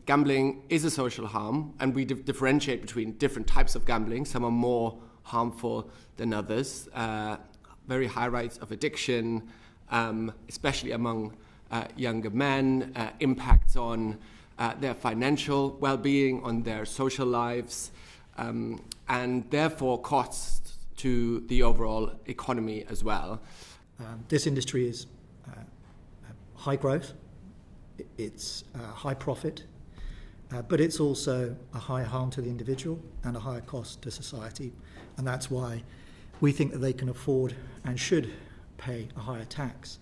gambling is a social harm, and we differentiate between different types of gambling. Some are more harmful than others. Very high rates of addiction, especially among younger men, impacts on their financial well-being, on their social lives, and therefore costs to the overall economy as well. This industry is high growth, it's high profit, but it's also a high harm to the individual and a higher cost to society, and that's why we think that they can afford and should pay a higher tax.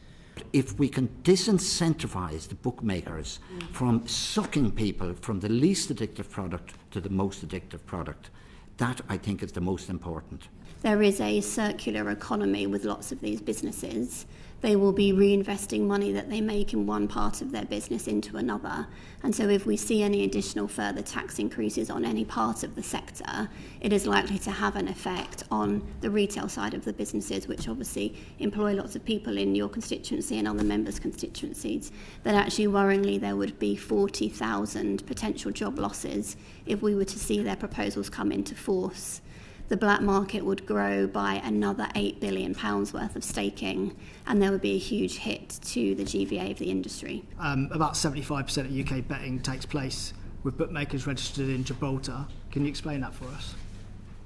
If we can disincentivise the bookmakers from sucking people from the least addictive product to the most addictive product, that I think is the most important. There is a circular economy with lots of these businesses. They will be reinvesting money that they make in one part of their business into another. And so if we see any additional further tax increases on any part of the sector, it is likely to have an effect on the retail side of the businesses, which obviously employ lots of people in your constituency and other members' constituencies. That actually, worryingly, there would be 40,000 potential job losses if we were to see their proposals come into force. The black market would grow by another £8 billion worth of staking, and there would be a huge hit to the GVA of the industry. About 75% of UK betting takes place with bookmakers registered in Gibraltar. Can you explain that for us?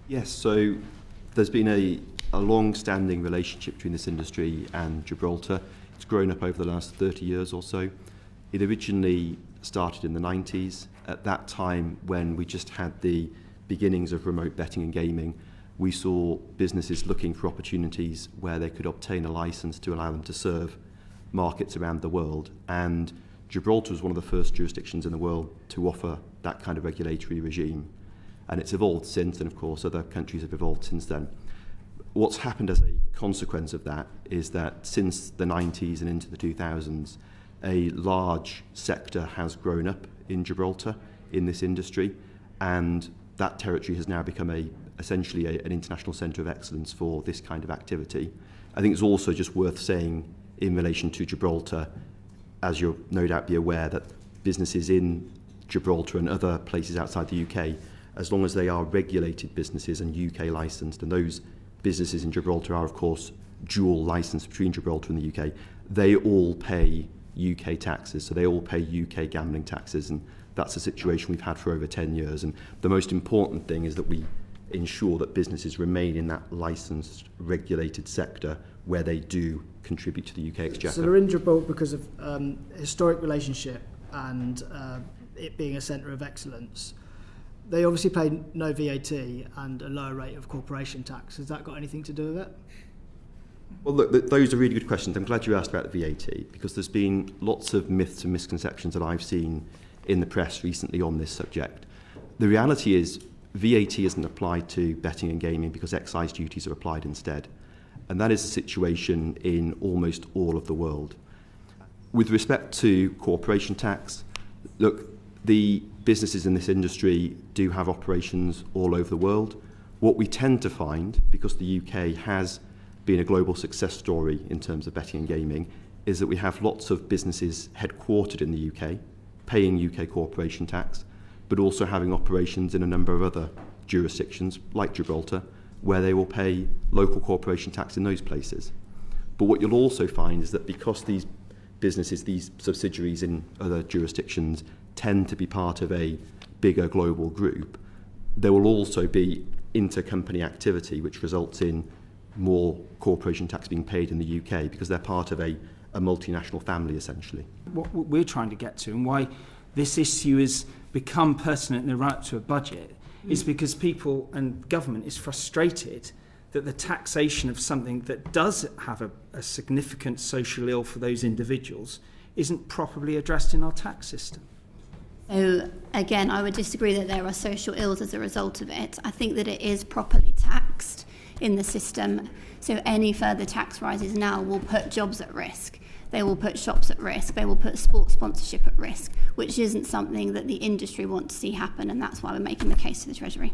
Yes, so there's been a long-standing relationship between this industry and Gibraltar. It's grown up over the last 30 years or so. It originally started in the 90s. At that time, when we just had the beginnings of remote betting and gaming, we saw businesses looking for opportunities where they could obtain a license to allow them to serve markets around the world. And Gibraltar was one of the first jurisdictions in the world to offer that kind of regulatory regime. And it's evolved since, and of course other countries have evolved since then. What's happened as a consequence of that is that since the 90s and into the 2000s, a large sector has grown up in Gibraltar in this industry, and that territory has now become essentially an international centre of excellence for this kind of activity. I think it's also just worth saying in relation to Gibraltar, as you'll no doubt be aware, that businesses in Gibraltar and other places outside the UK, as long as they are regulated businesses and UK licensed, and those businesses in Gibraltar are of course dual licensed between Gibraltar and the UK, they all pay UK taxes, so they all pay UK gambling taxes, and that's a situation we've had for over 10 years. And the most important thing is that we ensure that businesses remain in that licensed, regulated sector where they do contribute to the UK Exchequer. So they're in Gibraltar because of historic relationship and it being a centre of excellence. They obviously pay no VAT and a lower rate of corporation tax. Has that got anything to do with it? Well, look, those are really good questions. I'm glad you asked about the VAT, because there's been lots of myths and misconceptions that I've seen in the press recently on this subject. The reality is VAT isn't applied to betting and gaming because excise duties are applied instead. And that is the situation in almost all of the world. With respect to corporation tax, look, the businesses in this industry do have operations all over the world. What we tend to find, because the UK has been a global success story in terms of betting and gaming, is that we have lots of businesses headquartered in the UK, paying UK corporation tax, but also having operations in a number of other jurisdictions, like Gibraltar, where they will pay local corporation tax in those places. But what you'll also find is that because these businesses, these subsidiaries in other jurisdictions, tend to be part of a bigger global group, there will also be intercompany activity which results in more corporation tax being paid in the UK because they're part of a multinational family, essentially. What we're trying to get to, and why this issue has become pertinent in the run-up to a budget, is because people and government is frustrated that the taxation of something that does have a significant social ill for those individuals isn't properly addressed in our tax system. So again, I would disagree that there are social ills as a result of it. I think that it is properly taxed in the system. So any further tax rises now will put jobs at risk. They will put shops at risk. They will put sports sponsorship at risk, which isn't something that the industry want to see happen, and that's why we're making the case to the Treasury.